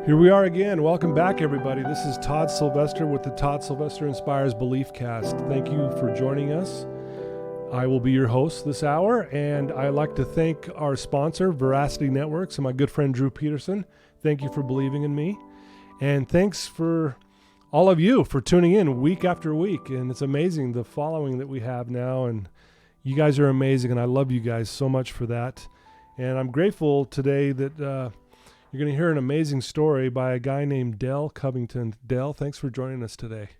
Here we are again. Welcome back, everybody. This is Todd Sylvester with the Todd Sylvester Inspires Belief Cast. Thank you for joining us. I will be your host this hour, and I'd like to thank our sponsor, Veracity Networks, and my good friend Drew Peterson. Thank you for believing in me. And thanks for all of you for tuning in week after week. And it's amazing the following that we have now, and you guys are amazing, and I love you guys so much for that. And I'm grateful today that you're going to hear an amazing story by a guy named Dell Covington. Dell, thanks for joining us today.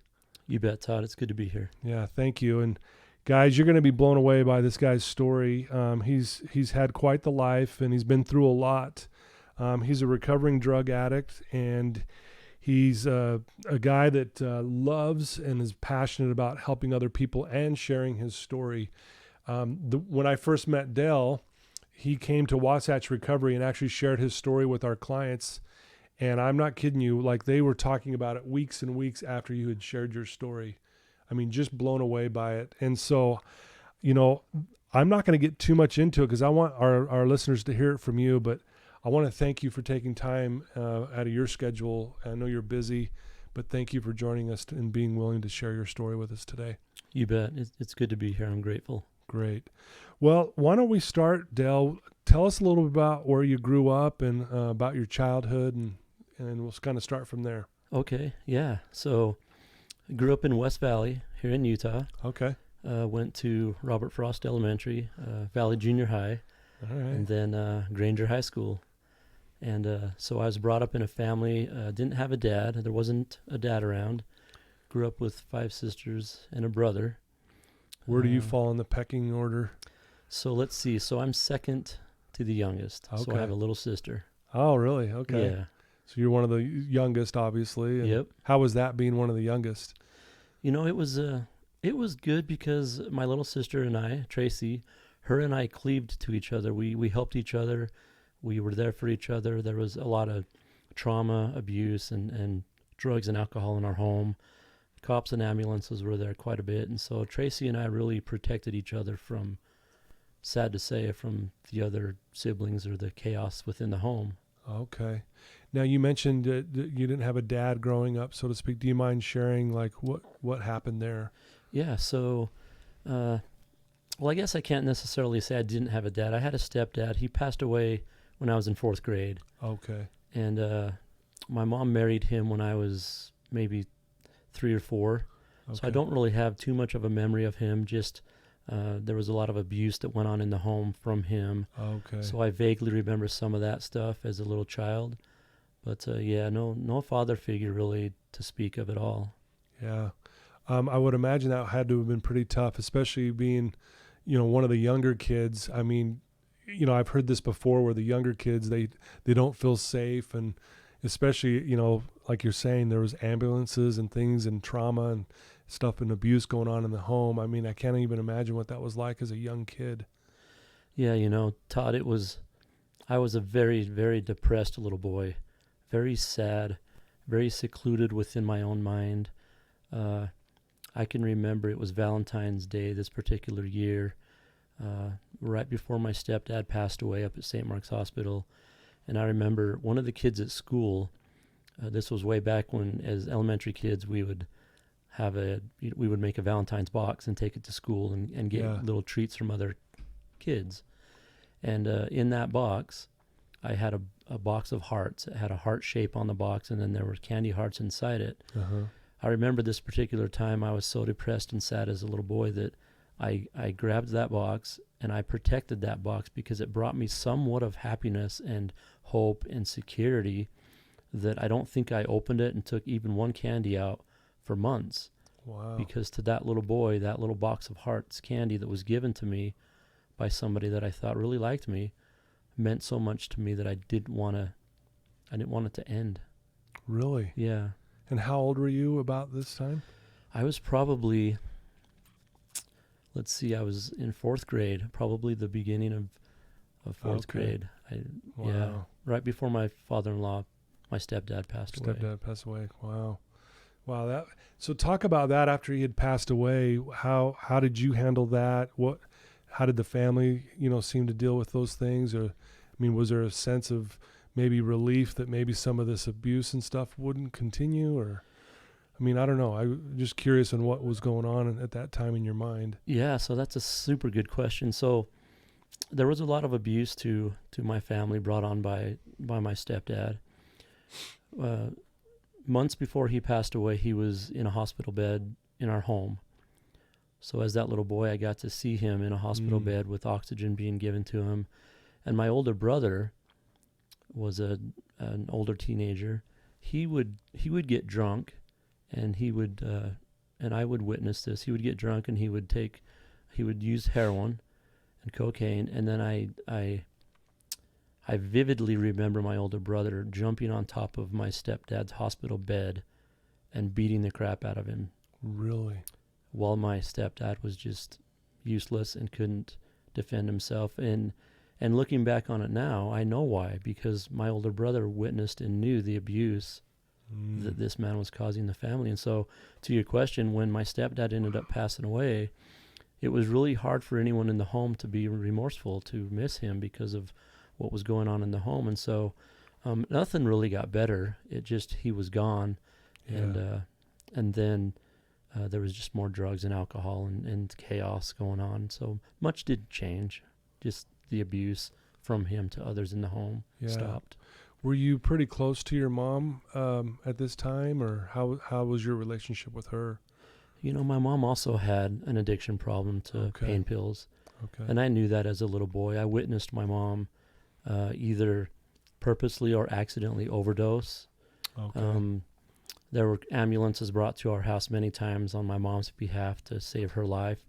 You bet, Todd. It's good to be here. Yeah, thank you. And guys, you're going to be blown away by this guy's story. He's had quite the life, and he's been through a lot. He's a recovering drug addict, and he's a guy that loves and is passionate about helping other people and sharing his story. When I first met Dell, he came to Wasatch Recovery and actually shared his story with our clients. And I'm not kidding you, like they were talking about it weeks and weeks after you had shared your story. I mean, just blown away by it. And so, you know, I'm not going to get too much into it because I want our listeners to hear it from you, but I want to thank you for taking time out of your schedule. I know you're busy, but thank you for joining us and being willing to share your story with us today. You bet. It's good to be here. I'm grateful. Great. Well, why don't we start, Dell? Tell us a little bit about where you grew up and about your childhood, and we'll kind of start from there. Okay. Yeah. So I grew up in West Valley here in Utah. Okay. Went to Robert Frost Elementary, Valley Junior High, All right. and then Granger High School. And so I was brought up in a family, didn't have a dad. There wasn't a dad around. Grew up with 5 sisters and a brother. Where do you fall in the pecking order? So let's see. So I'm second to the youngest. Okay. So I have a little sister. Oh, really? Okay. Yeah. So you're one of the youngest, obviously. And Yep. how was that being one of the youngest? You know, it was good because my little sister and I, Tracy, her and I cleaved to each other. We helped each other. We were there for each other. There was a lot of trauma, abuse, and drugs and alcohol in our home. Cops and ambulances were there quite a bit. And so Tracy and I really protected each other from, sad to say, from the other siblings or the chaos within the home. Okay. Now, you mentioned that you didn't have a dad growing up, so to speak. Do you mind sharing, like, what happened there? Yeah, so, well, I guess I can't necessarily say I didn't have a dad. I had a stepdad. He passed away when I was in 4th grade. Okay. And my mom married him when I was maybe 3 or 4. Okay. So I don't really have too much of a memory of him. Just there was a lot of abuse that went on in the home from him. Okay. So I vaguely remember some of that stuff as a little child. But yeah, no father figure really to speak of at all. Yeah. I would imagine that had to have been pretty tough, especially being, you know, one of the younger kids. I mean, you know, I've heard this before where the younger kids, they don't feel safe, and especially, you know, like you're saying, there was ambulances and things and trauma and stuff and abuse going on in the home. I mean, I can't even imagine what that was like as a young kid. Yeah, you know, Todd, I was a very, very depressed little boy, very sad, very secluded within my own mind. I can remember it was Valentine's Day this particular year, right before my stepdad passed away up at St. Mark's Hospital. And I remember one of the kids at school, this was way back when, as elementary kids, we would make a Valentine's box and take it to school and get little treats from other kids. And in that box, I had a box of hearts. It had a heart shape on the box, and then there were candy hearts inside it. Uh-huh. I remember this particular time I was so depressed and sad as a little boy that I grabbed that box and I protected that box because it brought me somewhat of happiness and hope and security that I don't think I opened it and took even one candy out for months. Wow. Because to that little boy, that little box of hearts candy that was given to me by somebody that I thought really liked me meant so much to me that I didn't want it to end. Really? Yeah. And how old were you about this time? I was probably, I was in 4th grade, probably the beginning of 4th grade. Wow. Yeah, right before my father-in-law, my stepdad passed away. Stepdad passed away. Wow. So talk about that after he had passed away. How did you handle that? How did the family, seem to deal with those things? Or, I mean, was there a sense of maybe relief that maybe some of this abuse and stuff wouldn't continue? Or, I mean, I don't know. I'm just curious on what was going on at that time in your mind. Yeah, so that's a super good question. So there was a lot of abuse to my family brought on by my stepdad. Months before he passed away, he was in a hospital bed in our home. So as that little boy, I got to see him in a hospital bed with oxygen being given to him. And my older brother was an older teenager. He would get drunk, and he would and I would witness this. He would get drunk, and he would use heroin and cocaine. And then I vividly remember my older brother jumping on top of my stepdad's hospital bed and beating the crap out of him. Really? While my stepdad was just useless and couldn't defend himself. And looking back on it now, I know why, because my older brother witnessed and knew the abuse that this man was causing the family. And so, to your question, when my stepdad ended up passing away, it was really hard for anyone in the home to be remorseful, to miss him because of what was going on in the home. And so nothing really got better. It just, he was gone. Yeah. And then there was just more drugs and alcohol and chaos going on. So much did change. Just the abuse from him to others in the home stopped. Were you pretty close to your mom at this time, or how was your relationship with her? You know, my mom also had an addiction problem to pain pills. Okay. And I knew that as a little boy. I witnessed my mom either purposely or accidentally overdose. Okay. There were ambulances brought to our house many times on my mom's behalf to save her life.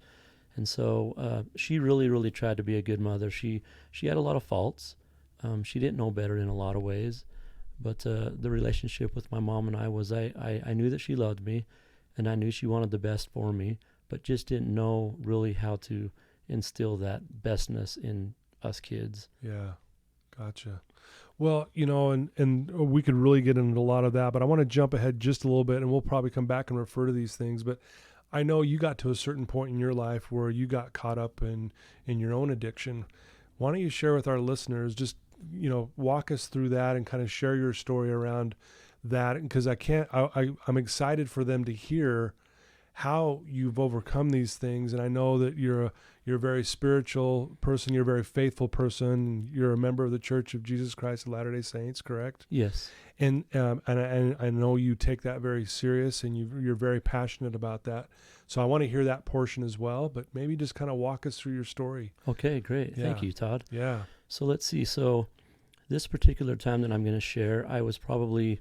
And so she really, really tried to be a good mother. She had a lot of faults. She didn't know better in a lot of ways. But the relationship with my mom and I was I knew that she loved me, and I knew she wanted the best for me, but just didn't know really how to instill that bestness in us kids. Yeah. Gotcha. Well, you know, and we could really get into a lot of that, but I want to jump ahead just a little bit, and we'll probably come back and refer to these things. But I know you got to a certain point in your life where you got caught up in your own addiction. Why don't you share with our listeners, just, you know, walk us through that and kind of share your story around that, because I'm excited for them to hear how you've overcome these things. And I know that you're a very spiritual person. You're a very faithful person. You're a member of the Church of Jesus Christ of Latter-day Saints, correct? Yes. And I know you take that very serious, and you're very passionate about that. So I want to hear that portion as well, but maybe just kind of walk us through your story. Okay, great. Yeah. Thank you, Todd. Yeah. So let's see. So this particular time that I'm going to share, I was probably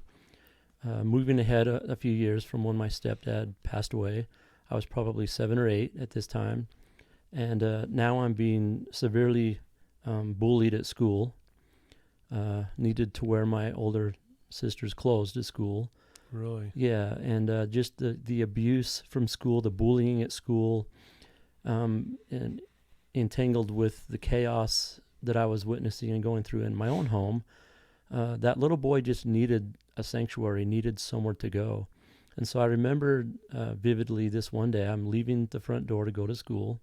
moving ahead a few years from when my stepdad passed away. I was probably 7 or 8 at this time. And now I'm being severely bullied at school. Needed to wear my older sister's clothes to school. Really? Yeah, and just the abuse from school, the bullying at school, and entangled with the chaos that I was witnessing and going through in my own home. That little boy just needed a sanctuary, needed somewhere to go. And so I remember vividly this one day, I'm leaving the front door to go to school,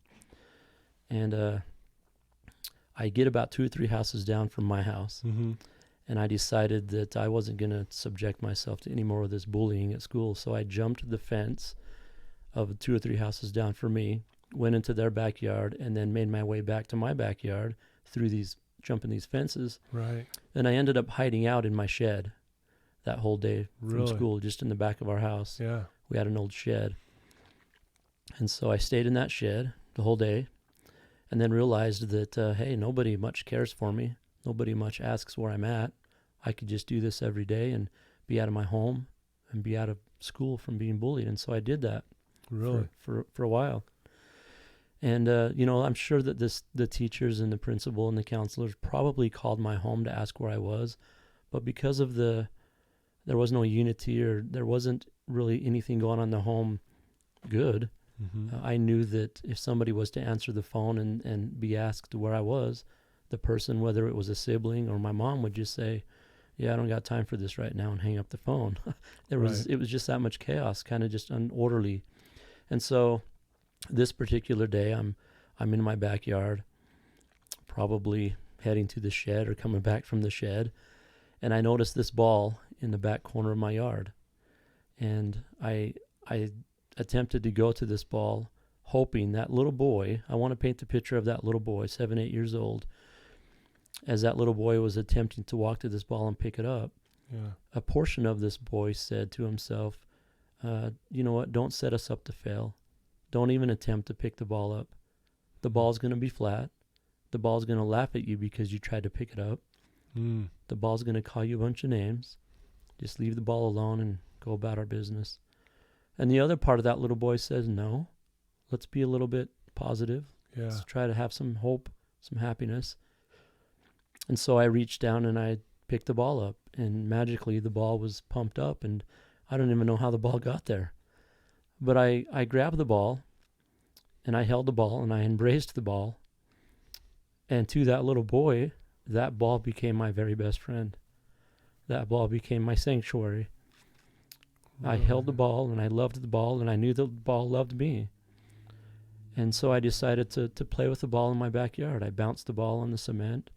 and I get about 2 or 3 houses down from my house. Mm-hmm. And I decided that I wasn't going to subject myself to any more of this bullying at school. So I jumped the fence of 2 or 3 houses down from me, went into their backyard, and then made my way back to my backyard through jumping these fences. Right. And I ended up hiding out in my shed that whole day from school, just in the back of our house. Yeah. We had an old shed. And so I stayed in that shed the whole day, and then realized that, hey, nobody much cares for me. Nobody much asks where I'm at. I could just do this every day and be out of my home and be out of school from being bullied. And so I did that for a while. And, you know, I'm sure that the teachers and the principal and the counselors probably called my home to ask where I was. But because of there was no unity, or there wasn't really anything going on in the home good, I knew that if somebody was to answer the phone and be asked where I was, the person, whether it was a sibling or my mom, would just say, yeah, I don't got time for this right now, and hang up the phone. It was just that much chaos, kind of just unorderly. And so this particular day, I'm in my backyard, probably heading to the shed or coming back from the shed, And I noticed this ball in the back corner of my yard. And I attempted to go to this ball, hoping that little boy, I want to paint the picture of that little boy, 7, 8 years old, as that little boy was attempting to walk to this ball and pick it up. Yeah. A portion of this boy said to himself, you know what, don't set us up to fail. Don't even attempt to pick the ball up. The ball's going to be flat. The ball's going to laugh at you because you tried to pick it up. The ball's going to call you a bunch of names. Just leave the ball alone and go about our business. And the other part of that little boy says, no, let's be a little bit positive. Yeah. Let's try to have some hope, some happiness. And so I reached down and I picked the ball up, and magically the ball was pumped up, and I don't even know how the ball got there. But I grabbed the ball, and I held the ball, and I embraced the ball. And to that little boy, that ball became my very best friend. That ball became my sanctuary. I held the ball, and I loved the ball, and I knew the ball loved me. And so I decided to play with the ball in my backyard. I bounced the ball on the cement.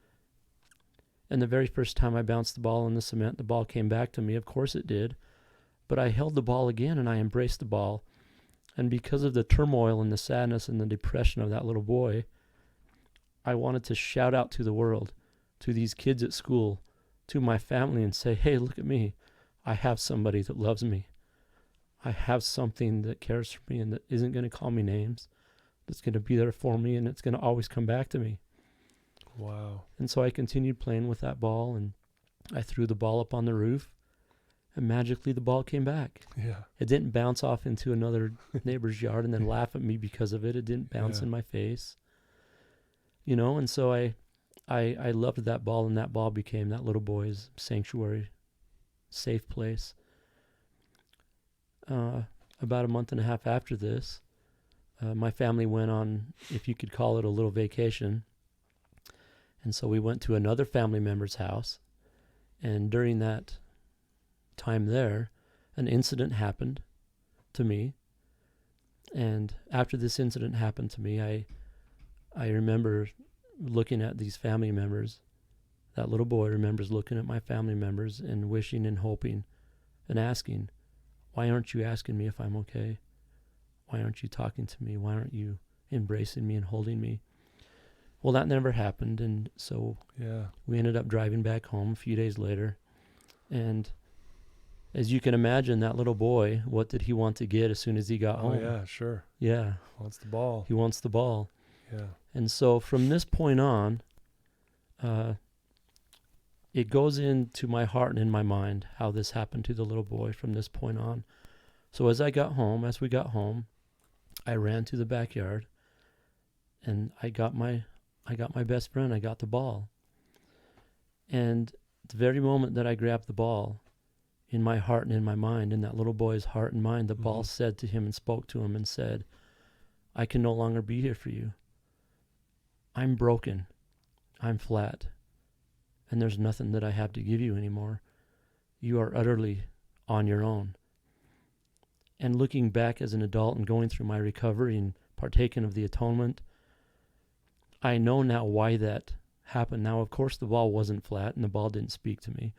And the very first time I bounced the ball on the cement, the ball came back to me. Of course it did. But I held the ball again, and I embraced the ball. And because of the turmoil and the sadness and the depression of that little boy, I wanted to shout out to the world, to these kids at school, to my family, and say, hey, look at me. I have somebody that loves me. I have something that cares for me and that isn't going to call me names, that's going to be there for me, and it's going to always come back to me. Wow. And so I continued playing with that ball, and I threw the ball up on the roof, and magically the ball came back. Yeah. It didn't bounce off into another neighbor's yard and then laugh at me because of it. It didn't bounce in my face. You know, and so I loved that ball, and that ball became that little boy's sanctuary, safe place. About a month and a half after this, my family went on, if you could call it, a little vacation. And so we went to another family member's house. And during that time there, an incident happened to me. And after this incident happened to me, I remember looking at these family members. That little boy remembers looking at my family members and wishing and hoping and asking, why aren't you asking me if I'm okay? Why aren't you talking to me? Why aren't you embracing me and holding me? Well, that never happened, and so we ended up driving back home a few days later. And as you can imagine, that little boy, what did he want to get as soon as he got home? Oh, yeah, sure. Yeah. Wants the ball. He wants the ball. Yeah. And so from this point on, it goes into my heart and in my mind how this happened to the little boy from this point on. So as we got home, I ran to the backyard, and I got my best friend. I got the ball. And the very moment that I grabbed the ball, in my heart and in my mind, in that little boy's heart and mind, the ball said to him and spoke to him and said, I can no longer be here for you. I'm broken. I'm flat. And there's nothing that I have to give you anymore. You are utterly on your own. And looking back as an adult and going through my recovery and partaking of the atonement, I know now why that happened. Now, of course, the ball wasn't flat and the ball didn't speak to me.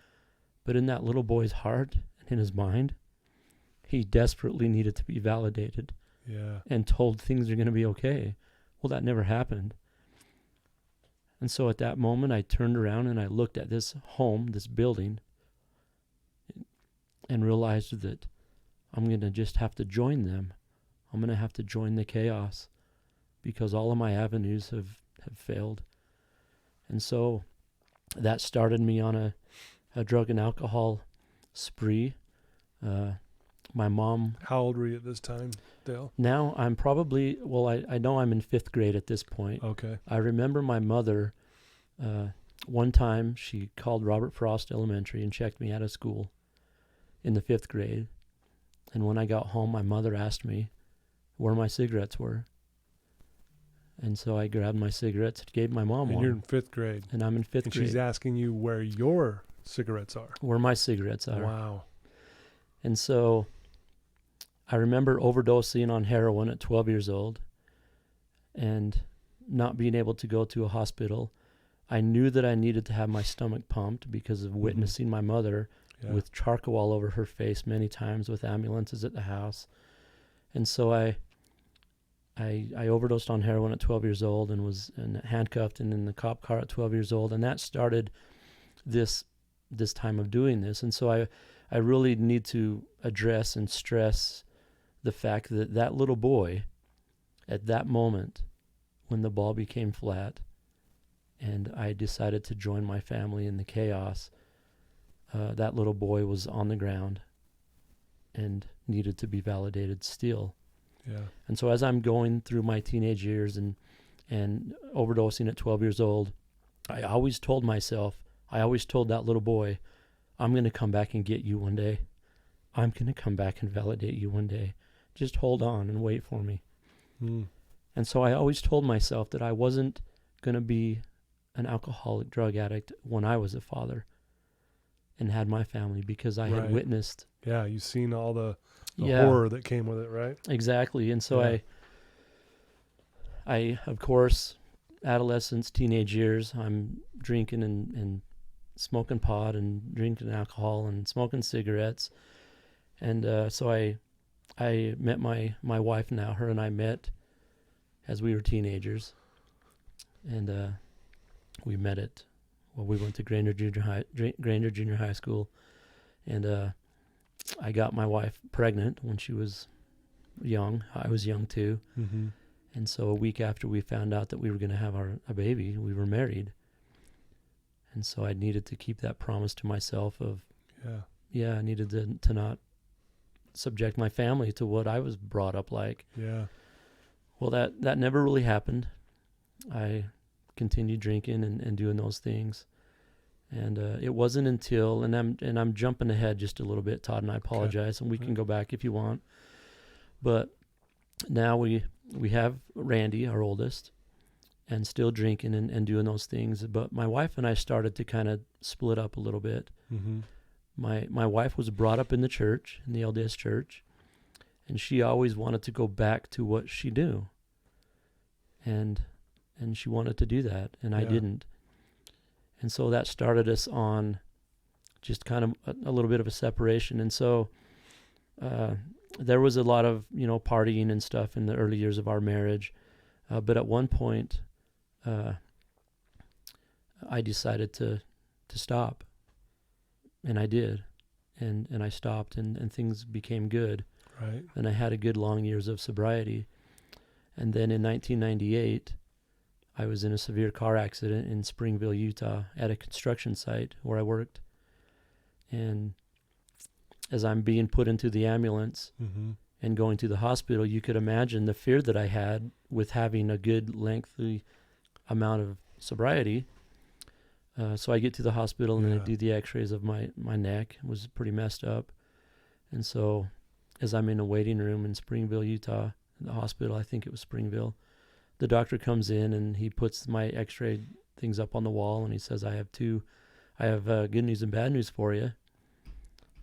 But in that little boy's heart and in his mind, he desperately needed to be validated and told things are going to be okay. Well, that never happened. And so at that moment, I turned around and I looked at this home, this building, and realized that I'm going to just have to join them. I'm going to have to join the chaos because all of my avenues have failed. And so that started me on a drug and alcohol spree. My mom... How old were you at this time, Dale? Now I'm probably... Well, I know I'm in 5th grade at this point. Okay. I remember my mother... one time she called Robert Frost Elementary and checked me out of school in the 5th grade. And when I got home, my mother asked me where my cigarettes were. And so I grabbed my cigarettes and gave my mom one. And you're in 5th grade. And I'm in 5th grade. And she's asking you where your cigarettes are. Where my cigarettes are. Wow. And so I remember overdosing on heroin at 12 years old and not being able to go to a hospital I knew that I needed to have my stomach pumped because of witnessing my mother with charcoal all over her face many times with ambulances at the house. And so I overdosed on heroin at 12 years old and was handcuffed and in the cop car at 12 years old. And that started this time of doing this. And so I really need to address and stress the fact that that little boy at that moment when the ball became flat and I decided to join my family in the chaos, that little boy was on the ground and needed to be validated still. Yeah. And so as I'm going through my teenage years and overdosing at 12 years old, I always told that little boy, I'm going to come back and get you one day. I'm going to come back and validate you one day. Just hold on and wait for me. And so I always told myself that I wasn't going to be an alcoholic drug addict when I was a father and had my family, because I had witnessed. Yeah, you've seen all the horror that came with it, right? Exactly. And so I of course, adolescence, teenage years, I'm drinking and smoking pot and drinking alcohol and smoking cigarettes. And so I met my wife now. Her and I met as we were teenagers. And we met we went to Granger Junior High School. And I got my wife pregnant when she was young. I was young too. And so a week after we found out that we were going to have a baby, we were married. And so I needed to keep that promise to myself of, I needed to not subject my family to what I was brought up like. Yeah. Well, that never really happened. I continued drinking and doing those things. And it wasn't until, and I'm jumping ahead just a little bit, Todd, and I apologize, and we can go back if you want. But now we have Randy, our oldest, and still drinking and doing those things. But my wife and I started to kind of split up a little bit. My wife was brought up in the church, in the LDS church, and she always wanted to go back to what she knew. And she wanted to do that, and I didn't. And so that started us on just kind of a little bit of a separation. And so there was a lot of, partying and stuff in the early years of our marriage. But at one point, I decided to stop. And I did. And I stopped, and things became good. Right. And I had a good long years of sobriety. And then in 1998, I was in a severe car accident in Springville, Utah, at a construction site where I worked. And as I'm being put into the ambulance and going to the hospital, you could imagine the fear that I had with having a good lengthy amount of sobriety. So I get to the hospital and I do the x-rays of my neck. It was pretty messed up. And so as I'm in a waiting room in Springville, Utah, in the hospital, I think it was Springville, the doctor comes in and he puts my x-ray things up on the wall and he says, I have good news and bad news for you.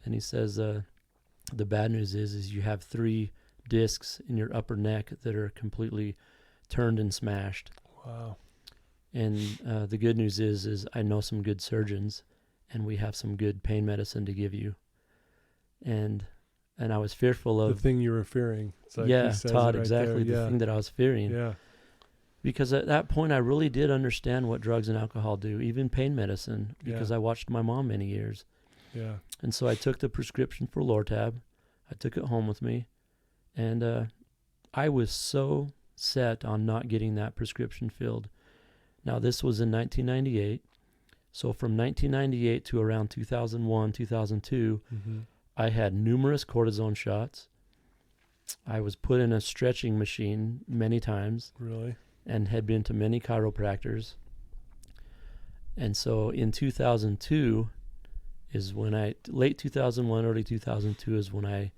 And he says, the bad news is you have 3 discs in your upper neck that are completely turned and smashed. Wow. And the good news is I know some good surgeons and we have some good pain medicine to give you. And I was fearful of the thing you were fearing. It's like Todd, exactly the thing that I was fearing. Yeah. Because at that point, I really did understand what drugs and alcohol do, even pain medicine, because I watched my mom many years. Yeah. And so I took the prescription for Lortab. I took it home with me. And I was so set on not getting that prescription filled. Now, this was in 1998. So from 1998 to around 2001, 2002, I had numerous cortisone shots. I was put in a stretching machine many times. Really? And had been to many chiropractors. And so in 2002 is when late 2001, early 2002 is when I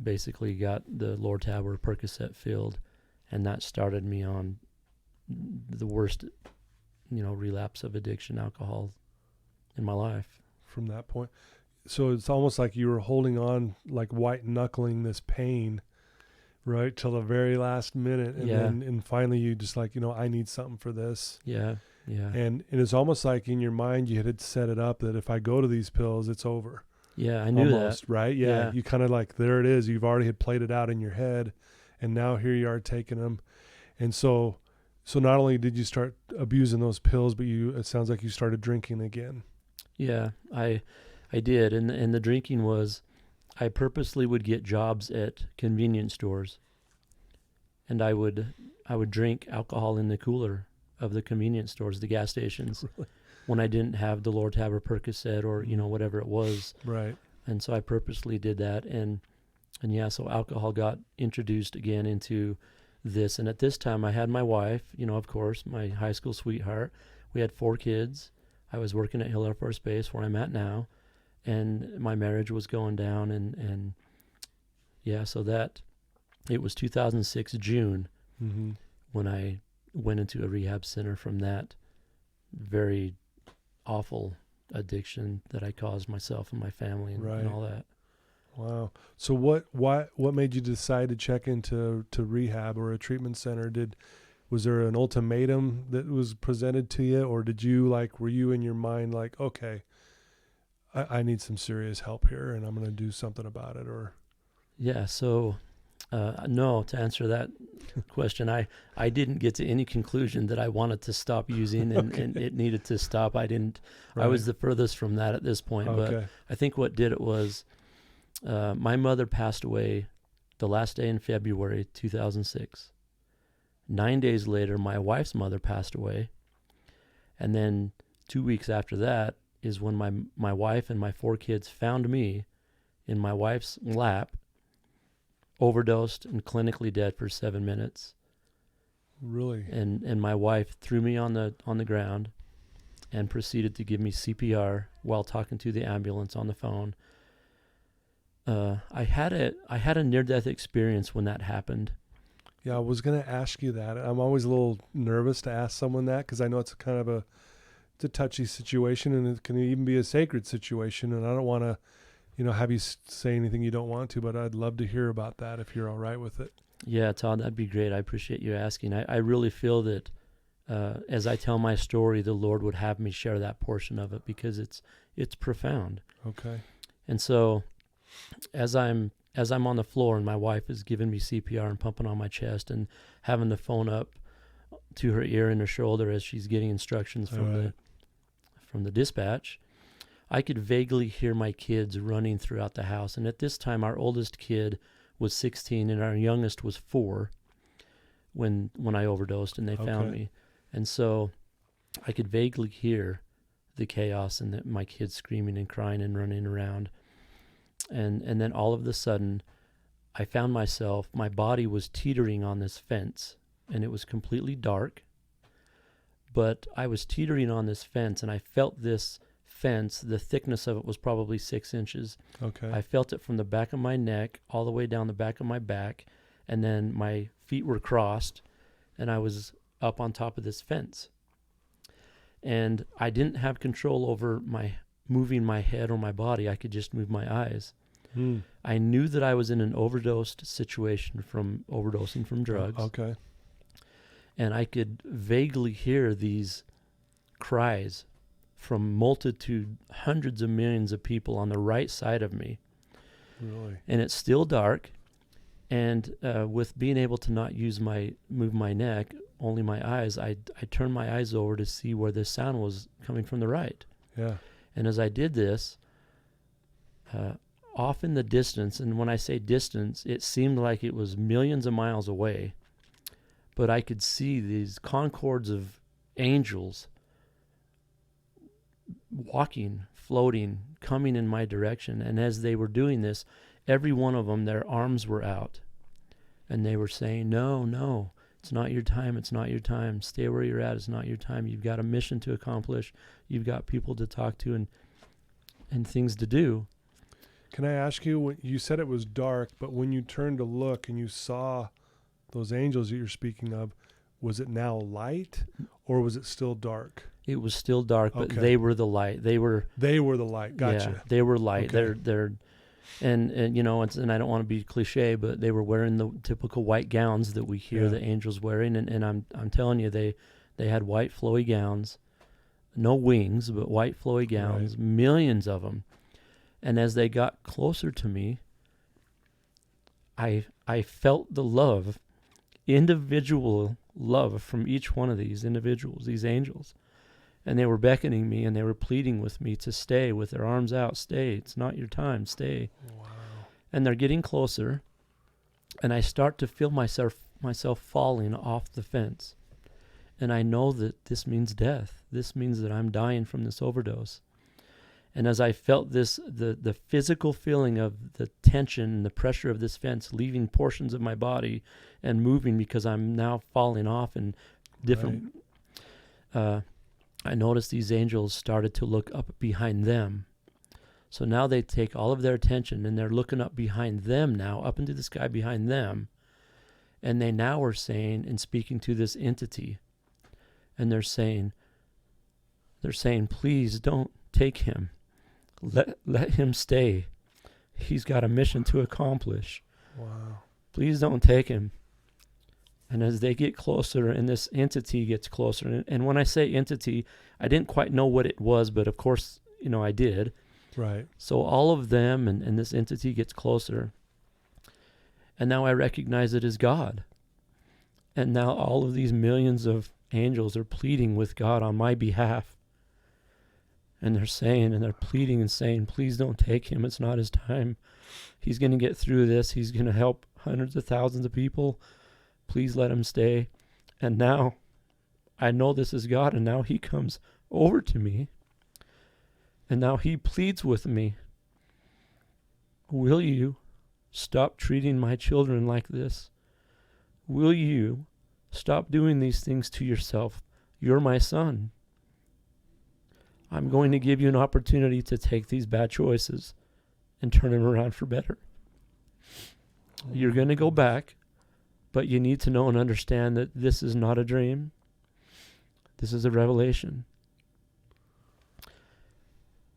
basically got the Lortab or Percocet filled, and that started me on the worst, relapse of addiction, alcohol in my life. From that point. So it's almost like you were holding on, like white knuckling this pain Right till the very last minute, and Yeah. then and finally you just like, I need something for this. Yeah. Yeah. And it's almost like in your mind you had set it up that if I go to these pills, it's over. Yeah. I knew Almost, that. right? Yeah. Yeah. You kind of like, there it is. You've already had played it out in your head, and now here you are taking them. And so not only did you start abusing those pills, but it sounds like you started drinking again. Yeah. I did. And the drinking was, I purposely would get jobs at convenience stores, and I would drink alcohol in the cooler of the convenience stores, the gas stations, Really? when I didn't have the Lord Tab or Percocet or whatever it was. Right. And so I purposely did that, and yeah, so alcohol got introduced again into this. And at this time, I had my wife, of course, my high school sweetheart. We had 4 kids. I was working at Hill Air Force Base, where I'm at now, and my marriage was going down, and yeah, so that it was 2006 June Mm-hmm. when I went into a rehab center from that very awful addiction that I caused myself and my family and, Right. and all that. Wow. So what made you decide to check into rehab or a treatment center? Was there an ultimatum that was presented to you, or were you in your mind like, okay, I need some serious help here and I'm going to do something about it? Or Yeah, so no, to answer that question, I didn't get to any conclusion that I wanted to stop using and it needed to stop. I was the furthest from that at this point. okay. But I think what did it was my mother passed away the last day in February 2006. 9 days later, my wife's mother passed away. And then 2 weeks after that is when my wife and my 4 kids found me in my wife's lap, overdosed and clinically dead for 7 minutes. Really? And my wife threw me on the ground and proceeded to give me CPR while talking to the ambulance on the phone. I had a near-death experience when that happened. Yeah, I was going to ask you that. I'm always a little nervous to ask someone that because I know it's kind of it's a touchy situation, and it can even be a sacred situation, and I don't want to, have you say anything you don't want to, but I'd love to hear about that if you're all right with it. Yeah, Todd, that'd be great. I appreciate you asking. I really feel that as I tell my story, the Lord would have me share that portion of it because it's profound. Okay. And so as I'm on the floor and my wife is giving me CPR and pumping on my chest and having the phone up to her ear and her shoulder as she's getting instructions from the dispatch, I could vaguely hear my kids running throughout the house. And at this time, our oldest kid was 16 and our youngest was 4 when I overdosed and they found me. And so I could vaguely hear the chaos and my kids screaming and crying and running around. And then all of a sudden, I found myself, my body was teetering on this fence, and it was completely dark. But I was teetering on this fence, and I felt this fence, the thickness of it was probably 6 inches. Okay. I felt it from the back of my neck all the way down the back of my back, and then my feet were crossed, and I was up on top of this fence. And I didn't have control over moving my head or my body. I could just move my eyes. I knew that I was in an overdosed situation from overdosing from drugs. Okay. And I could vaguely hear these cries from hundreds of millions of people on the right side of me. Really? And it's still dark. And with being able to not move my neck, only my eyes, I turned my eyes over to see where this sound was coming from the right. Yeah. And as I did this, off in the distance, and when I say distance, it seemed like it was millions of miles away, but I could see these concords of angels walking, floating, coming in my direction. And as they were doing this, every one of them, their arms were out, and they were saying, no, it's not your time, it's not your time, stay where you're at, it's not your time, you've got a mission to accomplish, you've got people to talk to and things to do. Can I ask you, when you said it was dark, but when you turned to look and you saw those angels that you're speaking of, was it now light or was it still dark? It was still dark, but Okay. they were the light. They were the light. Gotcha. Yeah, they were light. Okay. They're And you know, and I don't want to be cliche, but they were wearing the typical white gowns that we hear Yeah. the angels wearing, and I'm telling you, they had white flowy gowns, no wings, but white flowy gowns, millions of them. And as they got closer to me, I felt the love, individual love from each one of these individuals, these angels. And they were beckoning me and they were pleading with me to stay with their arms out. Stay. It's not your time. Stay. Wow. And they're getting closer. And I start to feel myself falling off the fence. And I know that this means death. This means that I'm dying from this overdose. And as I felt this, the physical feeling of the tension and the pressure of this fence leaving portions of my body and moving because I'm now falling off and different, I noticed these angels started to look up behind them. So now they take all of their attention and they're looking up behind them now, up into the sky behind them. And they now are saying and speaking to this entity. And they're saying, please don't take him. Let him stay. He's got a mission to accomplish. Wow. Please don't take him. And as they get closer and this entity gets closer, and when I say entity, I didn't quite know what it was, but of course, you know, I did. Right. So all of them and this entity gets closer. And now I recognize it as God. And now all of these millions of angels are pleading with God on my behalf. And they're saying, and they're pleading and saying, please don't take him. It's not his time. He's going to get through this. He's going to help hundreds of thousands of people. Please let him stay. And now I know this is God. And now he comes over to me. And now he pleads with me. Will you stop treating my children like this? Will you stop doing these things to yourself? You're my son. I'm going to give you an opportunity to take these bad choices and turn them around for better. You're going to go back, but you need to know and understand that this is not a dream. This is a revelation.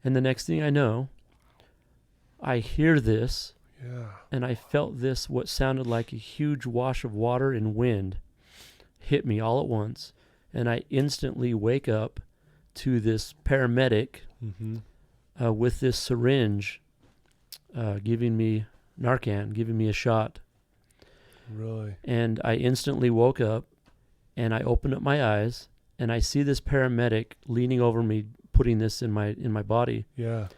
And the next thing I know, I hear this, and I felt this, what sounded like a huge wash of water and wind hit me all at once. And I instantly wake up to this paramedic with this syringe giving me Narcan, giving me a shot. Really? And I instantly woke up and I opened up my eyes and I see this paramedic leaning over me, putting this in my body. Yeah.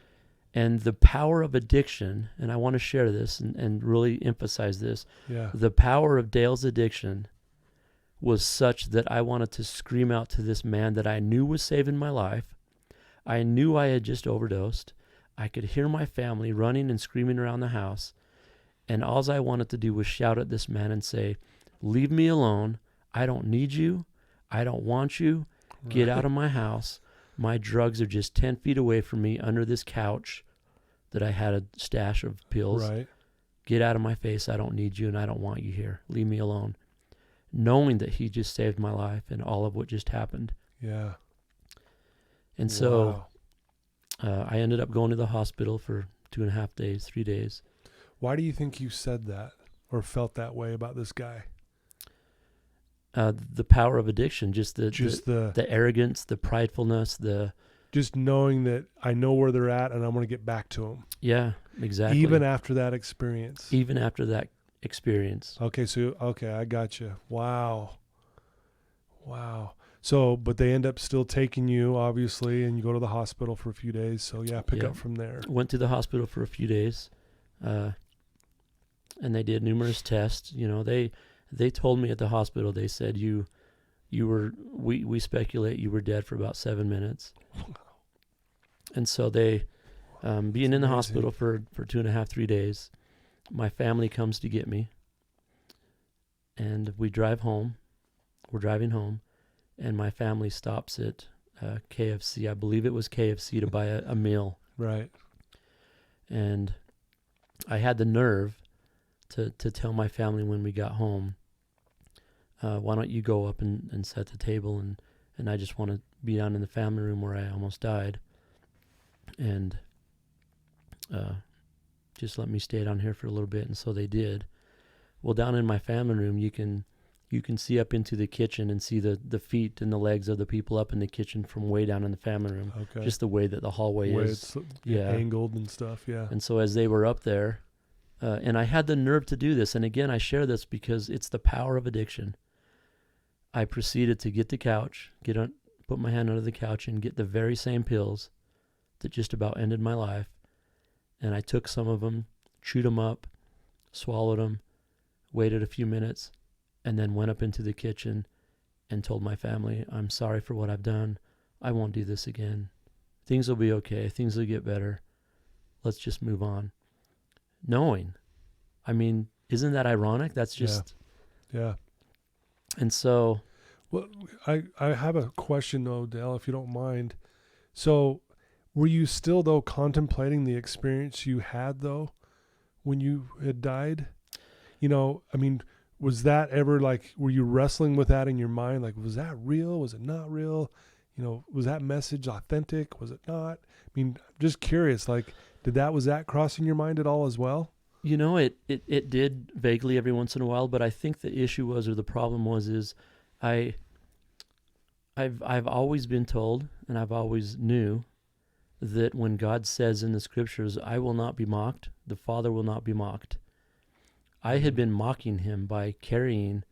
And the power of addiction, and I want to share this and really emphasize this. Yeah. The power of Dale's addiction was such that I wanted to scream out to this man that I knew was saving my life. I knew I had just overdosed. I could hear my family running and screaming around the house. And all I wanted to do was shout at this man and say, leave me alone. I don't need you. I don't want you. Get out of my house. My drugs are just 10 feet away from me under this couch that I had a stash of pills. Right. Get out of my face. I don't need you and I don't want you here. Leave me alone. Knowing that he just saved my life and all of what just happened. Yeah. And so I ended up going to the hospital for 2.5 days, 3 days. Why do you think you said that or felt that way about this guy? The power of addiction, just the arrogance, the pridefulness, just knowing that I know where they're at and I'm going to get back to them. Yeah, exactly. Even after that experience. Okay, I got you. Wow. So, but they end up still taking you, obviously, and you go to the hospital for a few days. So, pick up from there. Went to the hospital for a few days, and they did numerous tests. You know, they told me at the hospital, they said we speculate you were dead for about 7 minutes. And so they, being in the hospital for 2.5, 3 days, my family comes to get me, and we drive home. We're driving home, and my family stops at KFC. I believe it was KFC to buy a meal. Right. And I had the nerve to tell my family when we got home, why don't you go up and set the table, and I just want to be down in the family room where I almost died. And just let me stay down here for a little bit. And so they did. Well, down in my family room, you can see up into the kitchen and see the feet and the legs of the people up in the kitchen from way down in the family room. Okay. Just the way that the hallway is. It's angled and stuff, yeah. And so as they were up there, and I had the nerve to do this, and again, I share this because it's the power of addiction. I proceeded to get the couch, put my hand under the couch and get the very same pills that just about ended my life. And I took some of them, chewed them up, swallowed them, waited a few minutes, and then went up into the kitchen and told my family, I'm sorry for what I've done. I won't do this again. Things will be okay. Things will get better. Let's just move on. Knowing. I mean, isn't that ironic? That's just... Yeah. And so... Well, I have a question, though, Dale, if you don't mind. So, were you still, though, contemplating the experience you had, though, when you had died? You know, I mean, was that ever, like, were you wrestling with that in your mind? Like, was that real? Was it not real? You know, was that message authentic? Was it not? I mean, I'm just curious, like, was that crossing your mind at all as well? You know, it did vaguely every once in a while, but I think the issue was, or the problem was, is I've always been told, and I've always knew, that when God says in the scriptures, I will not be mocked, the Father will not be mocked. I had been mocking him by carrying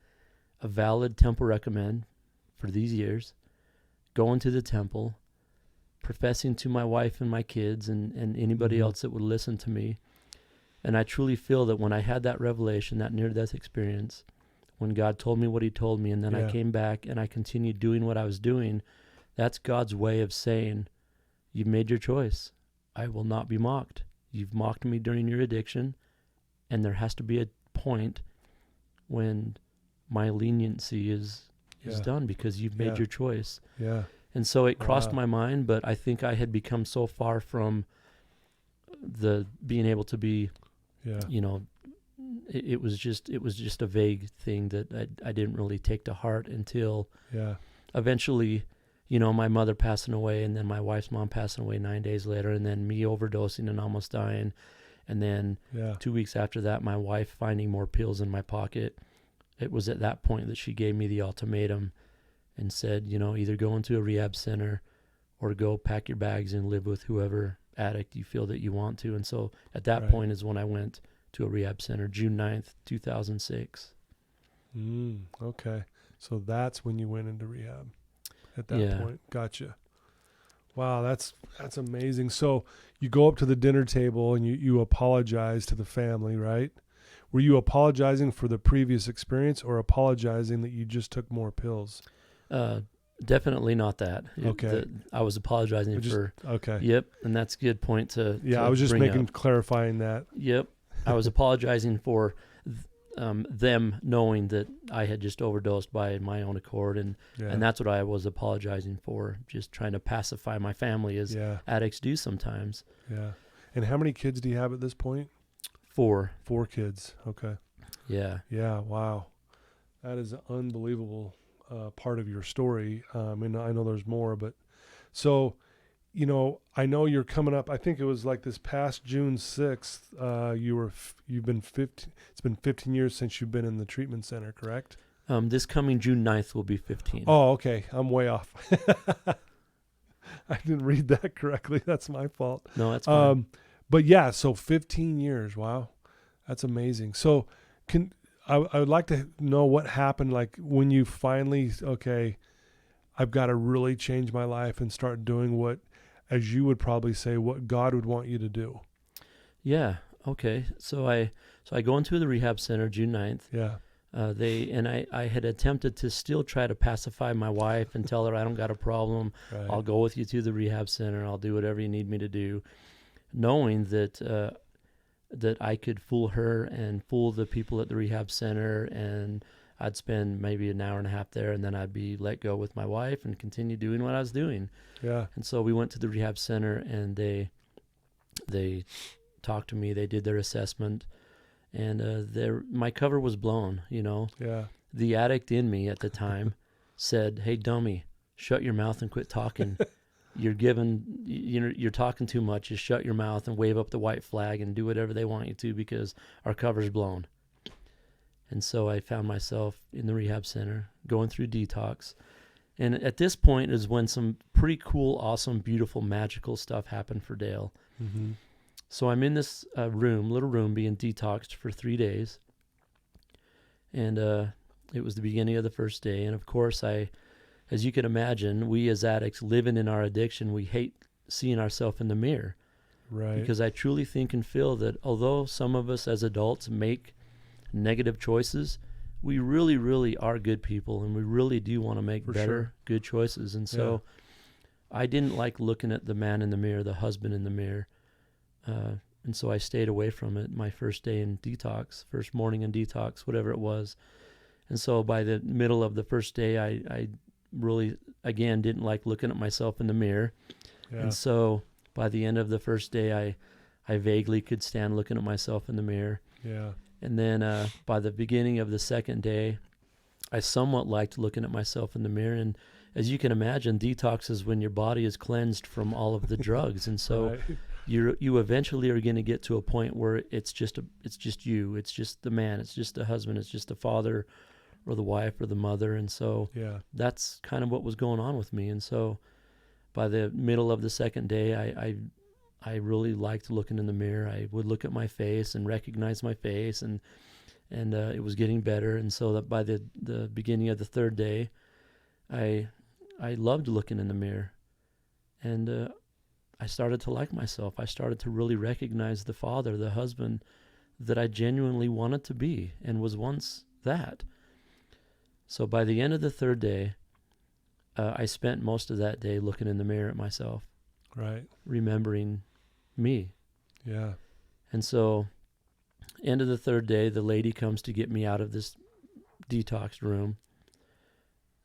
a valid temple recommend for these years, going to the temple, professing to my wife and my kids and anybody else that would listen to me. And I truly feel that when I had that revelation, that near-death experience, when God told me what he told me, and then I came back and I continued doing what I was doing, that's God's way of saying, you've made your choice. I will not be mocked. You've mocked me during your addiction, and there has to be a point when my leniency is done because you've made your choice. Yeah. And so it crossed my mind, but I think I had become so far from the being able to be, you know, it was just a vague thing that I didn't really take to heart until eventually, you know, my mother passing away, and then my wife's mom passing away 9 days later, and then me overdosing and almost dying. And then 2 weeks after that, my wife finding more pills in my pocket. It was at that point that she gave me the ultimatum and said, you know, either go into a rehab center or go pack your bags and live with whoever addict you feel that you want to. And so at that point is when I went to a rehab center, June 9th, 2006. Okay. So that's when you went into rehab at that point. Gotcha. Wow, that's amazing. So you go up to the dinner table and you apologize to the family, right? Were you apologizing for the previous experience or apologizing that you just took more pills? Definitely not that. Okay. I was apologizing for... Okay. Yep, and that's a good point to I was just clarifying that. Yep. I was apologizing for them knowing that I had just overdosed by my own accord, and that's what I was apologizing for, just trying to pacify my family as addicts do sometimes. Yeah. And how many kids do you have at this point? 4. 4 kids. Okay. Yeah. Yeah. Wow. That is an unbelievable part of your story. And I know there's more, but so, you know, I know you're coming up. I think it was like this past June 6th. You've been 15. It's been 15 years since you've been in the treatment center, correct? This coming June 9th will be 15. Oh, okay. I'm way off. I didn't read that correctly. That's my fault. No, that's fine. But yeah, so 15 years. Wow. That's amazing. So I would like to know what happened, like when you finally, I've got to really change my life and start doing what, as you would probably say, what God would want you to do. Yeah. Okay. So I go into the rehab center June 9th. Yeah. I had attempted to still try to pacify my wife and tell her I don't got a problem. Right. I'll go with you to the rehab center. I'll do whatever you need me to do, knowing that I could fool her and fool the people at the rehab center, and I'd spend maybe an hour and a half there, and then I'd be let go with my wife and continue doing what I was doing. Yeah. And so we went to the rehab center, and they talked to me. They did their assessment, and my cover was blown, you know. Yeah. The addict in me at the time said, "Hey, dummy, shut your mouth and quit talking." you're given, you're talking too much. Just shut your mouth and wave up the white flag and do whatever they want you to because our cover's blown. And so I found myself in the rehab center going through detox. And at this point is when some pretty cool, awesome, beautiful, magical stuff happened for Dale. Mm-hmm. So I'm in this little room being detoxed for 3 days. And it was the beginning of the first day. And of course, as you can imagine, we as addicts living in our addiction, we hate seeing ourselves in the mirror. Right. Because I truly think and feel that although some of us as adults make negative choices, we really, really are good people, and we really do want to make better, good choices. And so I didn't like looking at the man in the mirror, the husband in the mirror. And so I stayed away from it my first day in detox, first morning in detox, whatever it was. And so by the middle of the first day, I really, again, didn't like looking at myself in the mirror. Yeah. And so by the end of the first day, I vaguely could stand looking at myself in the mirror. Yeah. And then by the beginning of the second day, I somewhat liked looking at myself in the mirror. And as you can imagine, detox is when your body is cleansed from all of the drugs. And so right. you eventually are going to get to a point where it's just you. It's just the man. It's just the husband. It's just the father or the wife or the mother. And so that's kind of what was going on with me. And so by the middle of the second day, I really liked looking in the mirror. I would look at my face and recognize my face, and it was getting better. And so that by the beginning of the third day, I loved looking in the mirror, and I started to like myself. I started to really recognize the father, the husband that I genuinely wanted to be and was once that. So by the end of the third day, I spent most of that day looking in the mirror at myself, right, remembering me. Yeah. And so end of the third day, the lady comes to get me out of this detox room,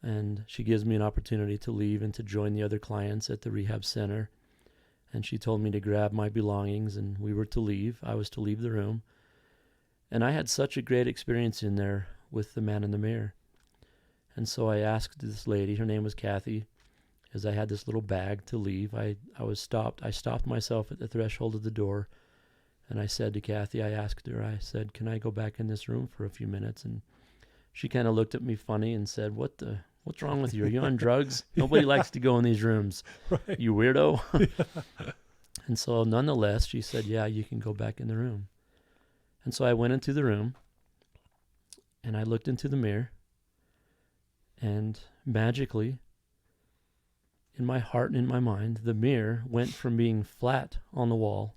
and she gives me an opportunity to leave and to join the other clients at the rehab center. And she told me to grab my belongings, and we were to leave. I was to leave the room. And I had such a great experience in there with the man in the mirror. And so I asked this lady, her name was Kathy, as I had this little bag to leave. I stopped myself at the threshold of the door, and I said to Kathy, I asked her, I said, can I go back in this room for a few minutes? And she kind of looked at me funny and said, what's wrong with you? Are you on drugs? Nobody likes to go in these rooms, right. You weirdo. Yeah. And so nonetheless, she said, yeah, you can go back in the room. And so I went into the room, and I looked into the mirror, and magically, in my heart and in my mind, the mirror went from being flat on the wall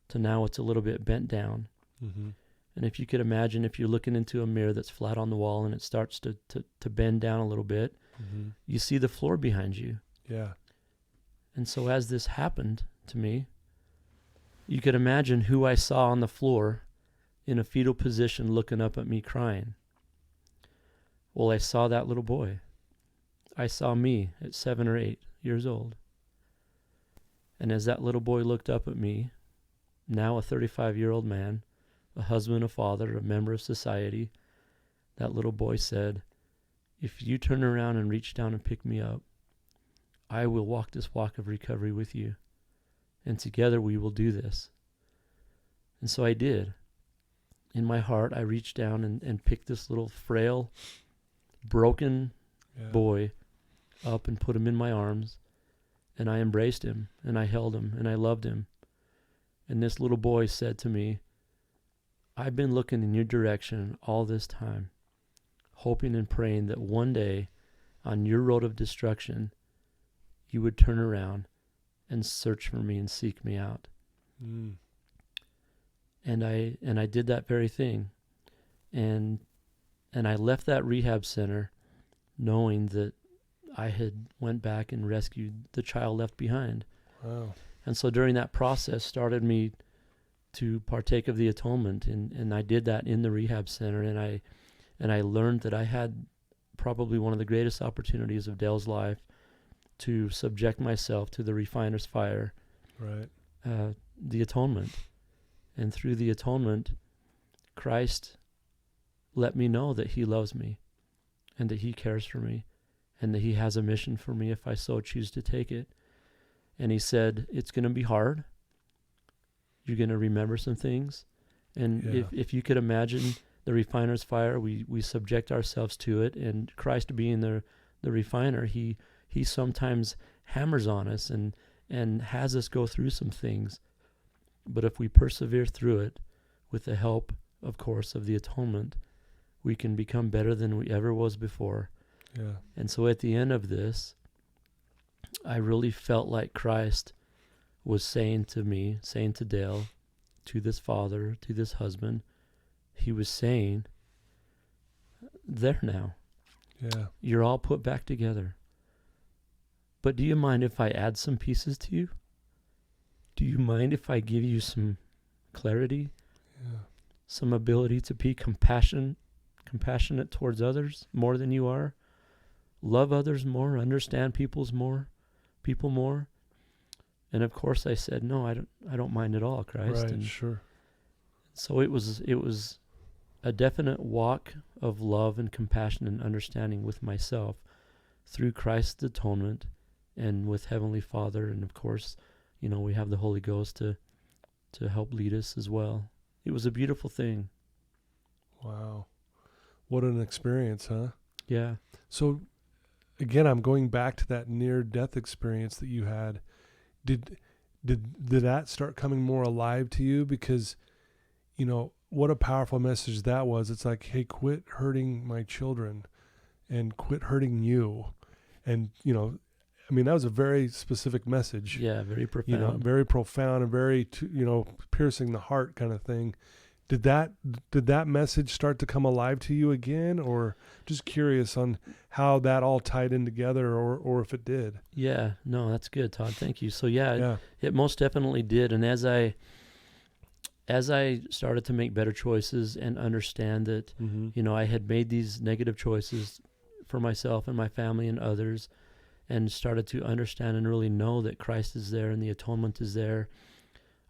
to now it's a little bit bent down. Mm-hmm. And if you could imagine, if you're looking into a mirror that's flat on the wall and it starts to bend down a little bit, mm-hmm. you see the floor behind you. Yeah. And so as this happened to me, you could imagine who I saw on the floor in a fetal position looking up at me crying. Well, I saw that little boy. I saw me at 7 or 8 years old. And as that little boy looked up at me, now a 35-year-old man, a husband, a father, a member of society, that little boy said, if you turn around and reach down and pick me up, I will walk this walk of recovery with you. And together we will do this. And so I did. In my heart, I reached down and picked this little frail, broken boy up and put him in my arms. And I embraced him, and I held him, and I loved him. And this little boy said to me, I've been looking in your direction all this time, hoping and praying that one day on your road of destruction, you would turn around and search for me and seek me out. Mm. And I did that very thing. And I left that rehab center knowing that I had went back and rescued the child left behind. Wow. And so during that process started me to partake of the atonement, and I did that in the rehab center, and I learned that I had probably one of the greatest opportunities of Dale's life to subject myself to the refiner's fire, right? The atonement. And through the atonement, Christ let me know that he loves me and that he cares for me and that he has a mission for me if I so choose to take it. And he said, it's going to be hard. You're going to remember some things. And Yeah. if you could imagine the refiner's fire, we subject ourselves to it. And Christ being the refiner, he sometimes hammers on us and has us go through some things. But if we persevere through it, with the help, of course, of the atonement, we can become better than we ever was before. Yeah. And so at the end of this, I really felt like Christ was saying to me, saying to Dale, to this father, to this husband, he was saying, there now. Yeah. You're all put back together. But do you mind if I add some pieces to you? Do you mind if I give you some clarity, Yeah. some ability to be compassionate towards others more than you are? Love others more, understand people more? And of course I said, no, I don't mind at all, Christ. Right. And Sure. so it was a definite walk of love and compassion and understanding with myself through Christ's atonement and with Heavenly Father. And of course, we have the Holy Ghost to help lead us as well. It was a beautiful thing. Wow. What an experience, huh? Yeah. So again, I'm going back to that near-death experience that you had. Did that start coming more alive to you? Because, what a powerful message that was. It's like, hey, quit hurting my children and quit hurting you. And, that was a very specific message. Yeah, very profound. Very profound and very, piercing the heart kind of thing. Did that message start to come alive to you again, or just curious on how that all tied in together, or if it did? Yeah, no, that's good, Todd. Thank you. So Yeah. it most definitely did. And as I started to make better choices and understand that, Mm-hmm. I had made these negative choices for myself and my family and others, and started to understand and really know that Christ is there and the atonement is there,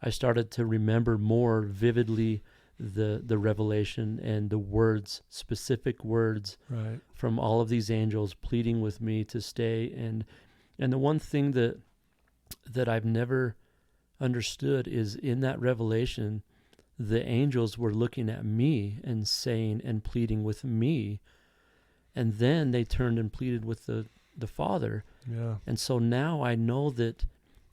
I started to remember more vividly the revelation and the words, specific words, Right. from all of these angels pleading with me to stay. And the one thing that I've never understood is in that revelation, the angels were looking at me and saying and pleading with me, and then they turned and pleaded with the Father. Yeah. And so now I know that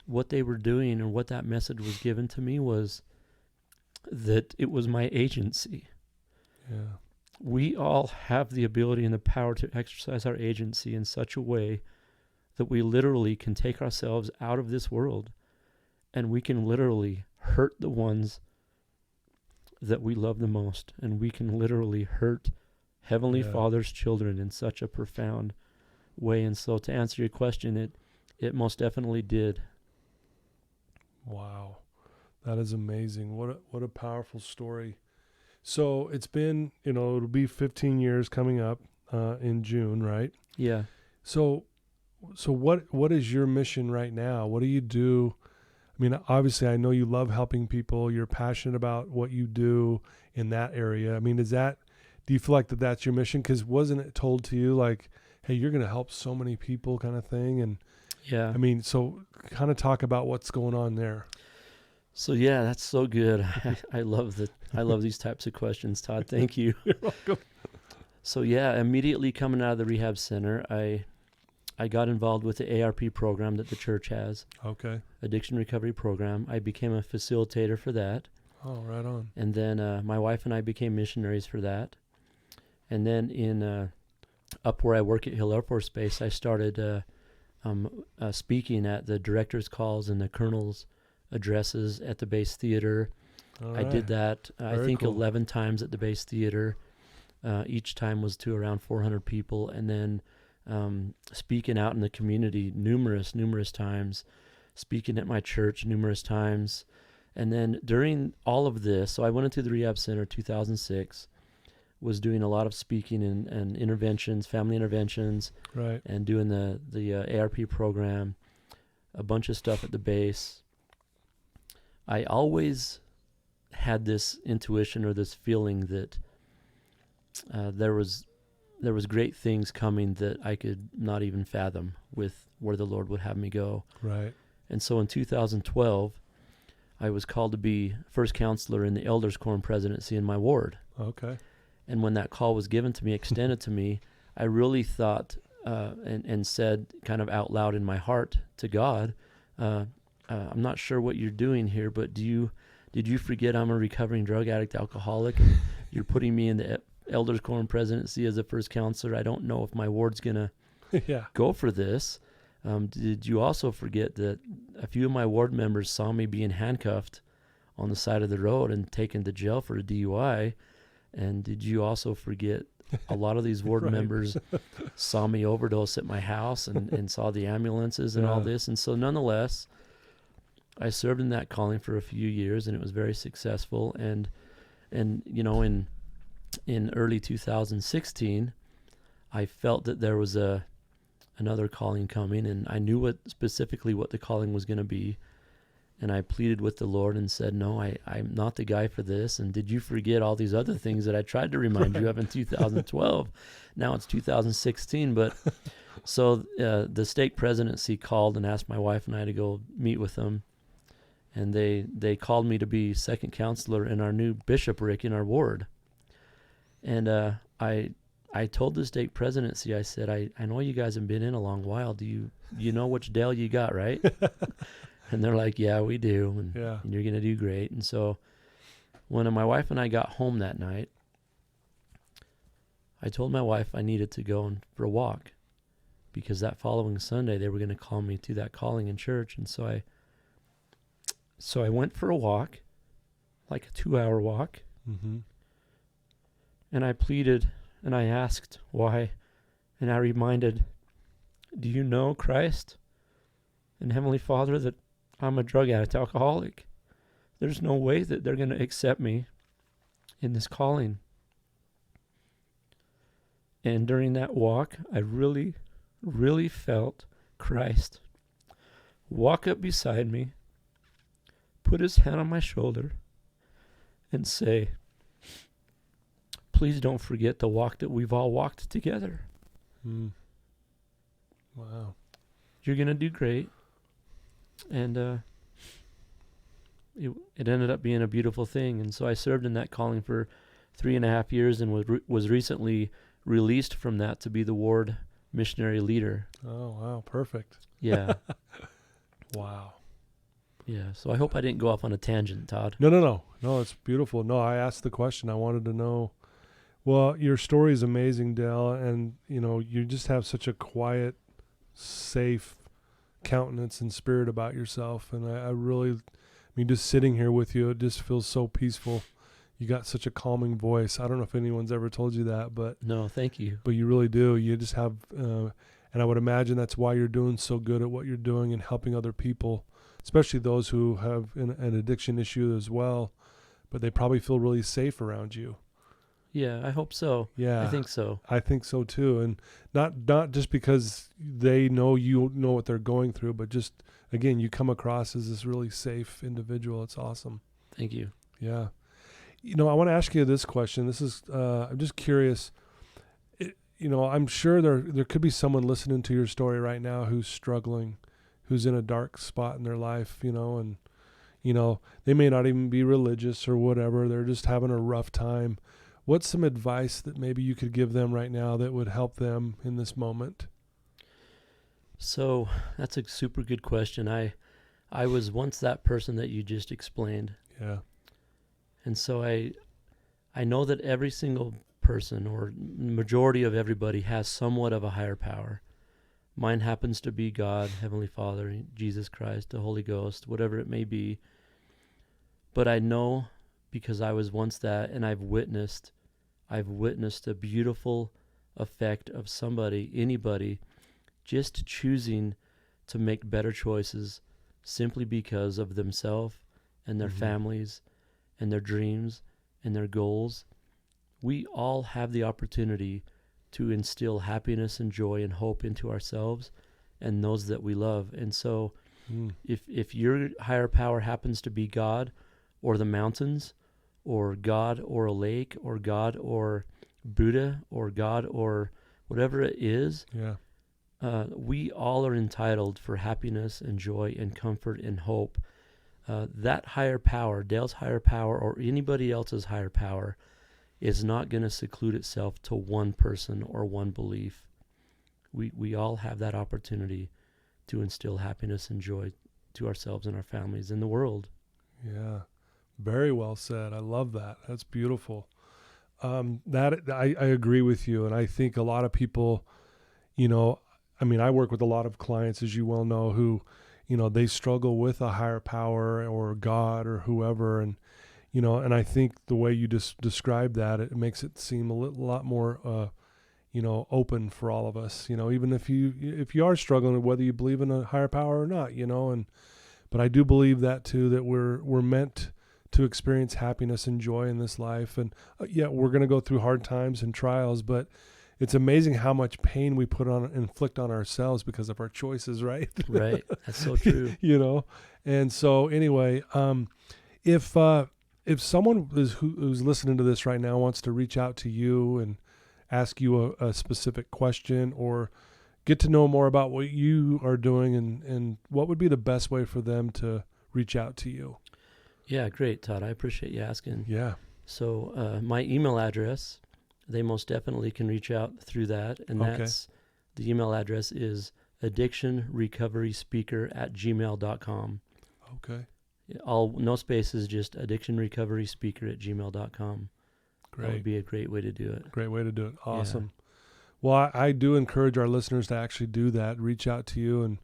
what they were doing, or what that message was given to me, was that it was my agency. Yeah. We all have the ability and the power to exercise our agency in such a way that we literally can take ourselves out of this world, and we can literally hurt the ones that we love the most, and we can literally hurt Heavenly Yeah. Father's children in such a profound way. And so to answer your question, it most definitely did. Wow. That is amazing. What a powerful story. So it's been, it'll be 15 years coming up in June, right? Yeah. So what is your mission right now? What do you do? I mean, obviously I know you love helping people. You're passionate about what you do in that area. I mean, do you feel like that's your mission? Because wasn't it told to you like, hey, you're going to help so many people kind of thing? And Yeah. I mean, so kind of talk about what's going on there. So yeah, that's so good. I love these types of questions, Todd. Thank you. You're welcome. So yeah, immediately coming out of the rehab center, I got involved with the ARP program that the church has, Okay. Addiction Recovery Program. I became a facilitator for that. Oh, right on. And then my wife and I became missionaries for that. And then in up where I work at Hill Air Force Base, I started speaking at the director's calls and the colonel's addresses at the base theater. All I did that, I Very think, cool. 11 times at the base theater. Each time was to around 400 people. And then speaking out in the community numerous times, speaking at my church numerous times. And then during all of this, so I went into the rehab center 2006, was doing a lot of speaking and interventions, family interventions, Right. and doing the ARP program, a bunch of stuff at the base. I always had this intuition or this feeling that there was great things coming that I could not even fathom with where the Lord would have me go. Right. And so in 2012, I was called to be first counselor in the elders quorum presidency in my ward. Okay. And when that call was given to me, extended to me, I really thought and said kind of out loud in my heart to God, I'm not sure what you're doing here, but did you forget I'm a recovering drug addict, alcoholic, and you're putting me in the elders quorum presidency as a first counselor? I don't know if my ward's going to Yeah. go for this. Did you also forget that a few of my ward members saw me being handcuffed on the side of the road and taken to jail for a DUI? And did you also forget a lot of these ward Right. members saw me overdose at my house and saw the ambulances and all Yeah. this? And so nonetheless, I served in that calling for a few years, and it was very successful. And you know, in early 2016, I felt that there was another calling coming, and I knew specifically what the calling was going to be. And I pleaded with the Lord and said, no, I'm not the guy for this. And did you forget all these other things that I tried to remind you of in 2012? Now it's 2016. But so the stake presidency called and asked my wife and I to go meet with them. And they called me to be second counselor in our new bishopric in our ward. And I told the stake presidency, I said, I know you guys have been in a long while. Do you know which Dale you got, right? And they're like, yeah, we do. And, Yeah. and you're going to do great. And so when my wife and I got home that night, I told my wife I needed to go for a walk because that following Sunday they were going to call me to that calling in church. And so I went for a walk, like a 2-hour walk. Mm-hmm. And I pleaded and I asked why. And I reminded, do you know Christ and Heavenly Father that I'm a drug addict, alcoholic? There's no way that they're going to accept me in this calling. And during that walk, I really, really felt Christ walk up beside me, put his hand on my shoulder, and say, please don't forget the walk that we've all walked together. Mm. Wow. You're going to do great. And it ended up being a beautiful thing. And so I served in that calling for 3.5 years and was recently released from that to be the ward missionary leader. Oh, wow. Perfect. Yeah. Wow. Yeah. So I hope I didn't go off on a tangent, Todd. No, it's beautiful. No, I asked the question. I wanted to know. Well, your story is amazing, Dale, and you just have such a quiet, safe countenance and spirit about yourself, and I really, just sitting here with you, it just feels so peaceful. You got such a calming voice. I don't know if anyone's ever told you that, but No, thank you. But you really do. You just have, and I would imagine that's why you're doing so good at what you're doing and helping other people, especially those who have an addiction issue as well, but they probably feel really safe around you. Yeah, I hope so. Yeah. I think so. I think so too. And not just because they know you know what they're going through, but just, again, you come across as this really safe individual. It's awesome. Thank you. Yeah. I want to ask you this question. This is, I'm just curious. I'm sure there could be someone listening to your story right now who's struggling, who's in a dark spot in their life, and, they may not even be religious or whatever. They're just having a rough time. What's some advice that maybe you could give them right now that would help them in this moment? So that's a super good question. I was once that person that you just explained. Yeah. And so I know that every single person or majority of everybody has somewhat of a higher power. Mine happens to be God, Heavenly Father, Jesus Christ, the Holy Ghost, whatever it may be. But I know, because I was once that, and I've witnessed a beautiful effect of anybody, just choosing to make better choices simply because of themselves and their families and their dreams and their goals. We all have the opportunity to instill happiness and joy and hope into ourselves and those that we love. And so if your higher power happens to be God or the mountains or God or a lake or God or Buddha or God or whatever it is, we all are entitled for happiness and joy and comfort and hope. That higher power, Dale's higher power, or anybody else's higher power, is not going to seclude itself to one person or one belief. We all have that opportunity to instill happiness and joy to ourselves and our families in the world. Yeah, very well said. I love that. That's beautiful. That I agree with you, and I think a lot of people, I work with a lot of clients, as you well know, who, they struggle with a higher power or God or whoever, and and I think the way you just described that, it makes it seem a lot more, open for all of us. Even if you are struggling with whether you believe in a higher power or not, but I do believe that too, that we're meant to experience happiness and joy in this life. And we're going to go through hard times and trials, but it's amazing how much pain we inflict on ourselves because of our choices, right? Right. That's so true. And so anyway, if someone who's listening to this right now wants to reach out to you and ask you a specific question or get to know more about what you are doing, and what would be the best way for them to reach out to you? Yeah, great, Todd. I appreciate you asking. Yeah. So my email address, they most definitely can reach out through that. And that's, the email address is addictionrecoveryspeaker@gmail.com. Okay. No spaces, just addictionrecoveryspeaker@gmail.com. Great. That would be a great way to do it. Great way to do it. Awesome. Yeah. Well, I do encourage our listeners to actually do that, reach out to you. And,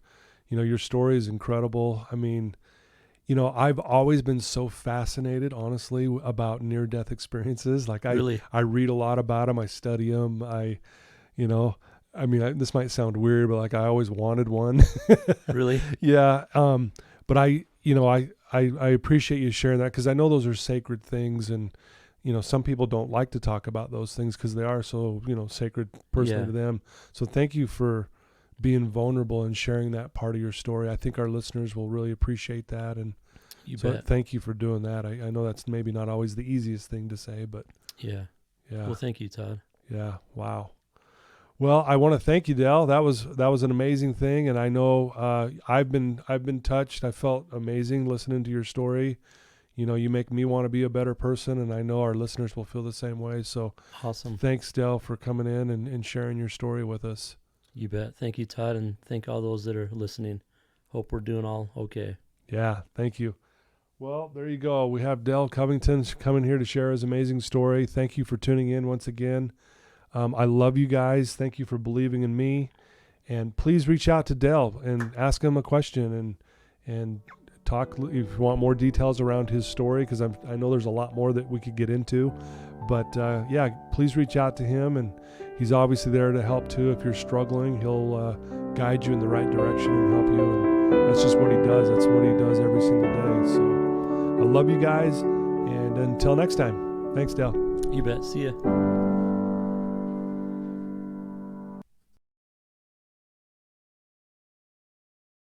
your story is incredible. I've always been so fascinated, honestly, about near-death experiences. Like I read a lot about them. I study them. This might sound weird, but like I always wanted one. Really? Yeah. But I appreciate you sharing that, because I know those are sacred things, and some people don't like to talk about those things because they are so sacred personally to them. So thank you for being vulnerable and sharing that part of your story. I think our listeners will really appreciate that, and bet. Thank you for doing that. I know that's maybe not always the easiest thing to say, but yeah. Well, thank you, Todd. Yeah. Wow. Well, I want to thank you, Dale. That was an amazing thing, and I know I've been touched. I felt amazing listening to your story. You make me want to be a better person, and I know our listeners will feel the same way. So awesome. Thanks, Dale, for coming in and sharing your story with us. You bet. Thank you, Todd, and thank all those that are listening. Hope we're doing all okay. Yeah, thank you. Well, there you go. We have Dale Covington coming here to share his amazing story. Thank you for tuning in once again. I love you guys. Thank you for believing in me. And please reach out to Dale and ask him a question and talk if you want more details around his story, because I know there's a lot more that we could get into. But please reach out to him, and he's obviously there to help too. If you're struggling, he'll guide you in the right direction and help you. And that's just what he does. That's what he does every single day. So I love you guys, and until next time, thanks, Dale. You bet. See ya.